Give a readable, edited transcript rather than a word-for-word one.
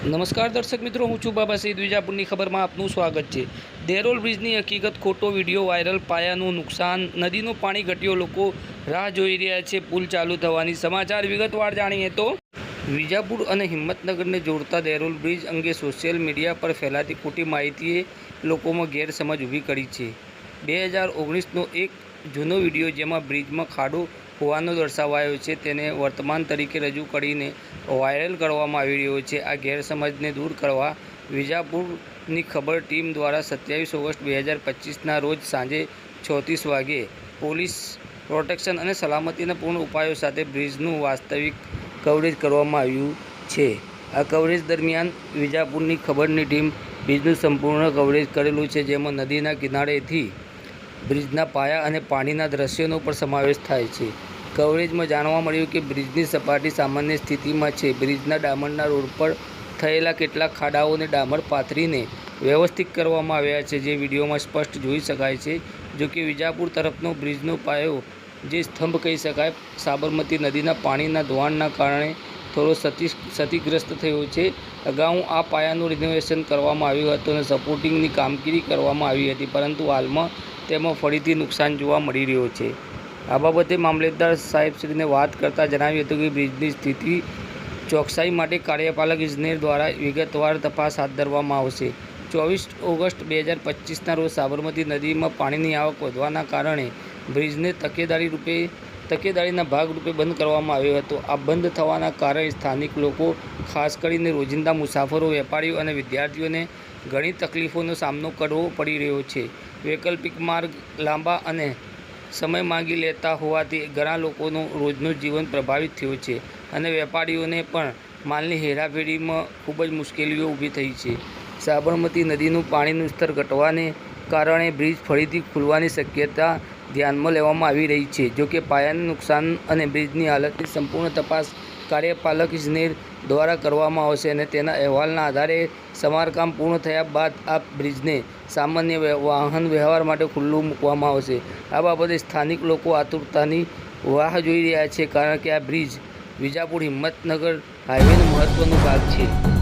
નમસ્કાર દર્શક મિત્રો, હું છું બાબા સઈદ. વિજાપુરની ખબરમાં આપનું સ્વાગત છે. દેરોલ બ્રિજની હકીકત, ખોટો વિડીયો વાયરલ, પાયાનું નુકસાન, નદીનું પાણી ઘટ્યો, લોકો રાહ જોઈ રહ્યા છે પુલ ચાલુ થવાની. સમાચાર વિગતવાર જાણીએ તો વિજાપુર અને હિંમતનગરને જોડતા દેરોલ બ્રિજ અંગે સોશિયલ મીડિયા પર ફેલાતી ખોટી માહિતીએ લોકોમાં ગેરસમજ ઊભી કરી છે. 2019નો એક જૂનો વિડીયો જેમાં બ્રિજમાં ખાડો હોવાનો દર્શાવાયો છે તેને વર્તમાન તરીકે રજૂ કરીને વાયરલ કરવામાં આવી રહ્યો છે. આ ગેરસમજને દૂર કરવા વિજાપુરની ખબર ટીમ દ્વારા 27 ઓગસ્ટ 2025ના રોજ સાંજે 6:30 વાગ્યે પોલીસ પ્રોટેક્શન અને સલામતીના પૂર્ણ ઉપાયો સાથે બ્રિજનું વાસ્તવિક કવરેજ કરવામાં આવ્યું છે. આ કવરેજ દરમિયાન વિજાપુરની ખબરની ટીમ બ્રિજનું સંપૂર્ણ કવરેજ કરેલું છે, જેમાં નદીના કિનારેથી બ્રિજના પાયા અને પાણીના દૃશ્યોનો પણ સમાવેશ થાય છે. કવરેજમાં જાણવા મળ્યું કે બ્રિજની સપાટી સામાન્ય સ્થિતિમાં છે. બ્રિજના ડામરના રોડ પર થયેલા કેટલાક ખાડાઓને ડામર પાથરીને વ્યવસ્થિત કરવામાં આવ્યા છે, જે વિડીયોમાં સ્પષ્ટ જોઈ શકાય છે. જોકે વિજાપુર તરફનો બ્રિજનો પાયો, જે સ્તંભ કહી શકાય, સાબરમતી નદીના પાણીના ધોવાણના કારણે થોડો ક્ષતિગ્રસ્ત થયો છે. અગાઉ આ પાયાનું રિનોવેશન કરવામાં આવ્યું હતું અને સપોર્ટિંગની કામગીરી કરવામાં આવી હતી, પરંતુ હાલમાં તેમાં ફરીથી નુકસાન જોવા મળી રહ્યો છે. આ બાબતે મામલતદાર સાહેબશ્રીને વાત કરતાં જણાવ્યું હતું કે બ્રિજની સ્થિતિ ચોકસાઈ માટે કાર્યપાલક ઇજનેર દ્વારા વિગતવાર તપાસ હાથ ધરવામાં આવશે. 24 ઓગસ્ટ 2025ના રોજ સાબરમતી નદીમાં પાણીની આવક વધવાના કારણે બ્રિજને તકેદારીના ભાગરૂપે બંધ કરવામાં આવ્યો હતો. આ બંધ થવાના કારણે સ્થાનિક લોકો, ખાસ કરીને રોજિંદા મુસાફરો, વેપારીઓ અને વિદ્યાર્થીઓને ઘણી તકલીફોનો સામનો કરવો પડી રહ્યો છે. વૈકલ્પિક માર્ગ લાંબા અને સમય માંગી લેતા હોવાથી ઘણા લોકોનું રોજનું જીવન પ્રભાવિત થયું છે અને વેપારીઓને પણ માલની હેરાફેરીમાં ખૂબ જ મુશ્કેલીઓ ઊભી થઈ છે. સાબરમતી નદીનું પાણીનું સ્તર ઘટવાને કારણે બ્રિજ ફરીથી ખુલવાની શક્યતા ધ્યાનમાં લેવામાં આવી રહી છે. જોકે પાયાનું નુકસાન અને બ્રિજની હાલતની સંપૂર્ણ તપાસ કાર્યપાલક ઇજનેર દ્વારા કરવામાં આવશે અને તેના અહેવાલના આધારે સમારકામ પૂર્ણ થયા બાદ આ બ્રિજને સામાન્ય વાહન વ્યવહાર માટે ખુલ્લું મૂકવામાં આવશે. આ બાબતે સ્થાનિક લોકો આતુરતાની રાહ જોઈ રહ્યા છે, કારણ કે આ બ્રિજ વિજાપુર હિંમતનગર હાઈવેનો મહત્વનો ભાગ છે.